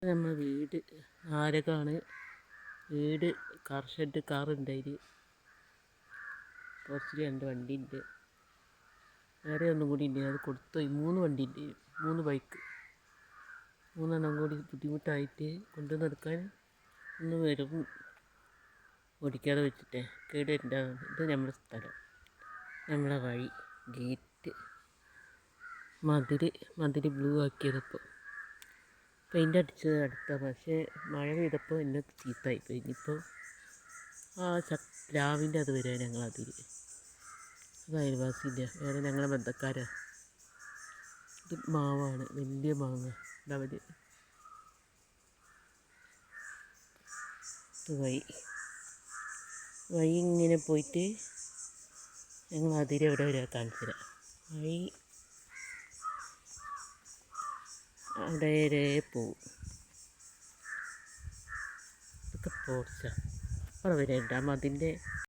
നമ്മളെ വീട് നാരകാണ്. വീട് കാർ ഷെഡ് കാറുണ്ടായി. കുറച്ച് 2 വണ്ടിയുണ്ട്. വേറെ ഒന്നും കൂടി ഉണ്ട്. അത് കൊടുത്തുപോയി. 3 വണ്ടി ഉണ്ട്. 3 ബൈക്ക്. 3 കൂടി ബുദ്ധിമുട്ടായിട്ട് കൊണ്ടുവന്ന് എടുക്കാൻ ഒന്ന് വരും. ഓടിക്കാതെ വെച്ചിട്ടേ കേടുണ്ടാകും. ഇത് നമ്മുടെ സ്ഥലം, നമ്മളെ വഴി, ഗേറ്റ്, മതിൽ ബ്ലൂ ആക്കിയതപ്പോൾ പെയിൻ്റ് അടിച്ചത് അടുത്ത. പക്ഷേ മഴ പെയ്തപ്പോൾ എന്നെ ചീത്തായിപ്പോയി. ഇനിയിപ്പോൾ പ്ലാവിൻ്റെ അത് വരിക ഞങ്ങളതിൽ. അത് അയൽവാസിൻ്റെ, വേറെ ഞങ്ങളെ ബന്ധക്കാരാ. ഇത് മാവാണ്, വലിയ മാങ്ങ. അവർ വഴി ഇങ്ങനെ പോയിട്ട് ഞങ്ങൾ അതിലെവിടെ വരിക കാണിച്ചു തരാം. വഴി അവിടെ വരെ പോവും. ഇതൊക്കെ പോർച്ചാണ്. അവിടെ വരെ ഉണ്ടാകും അതിൻ്റെ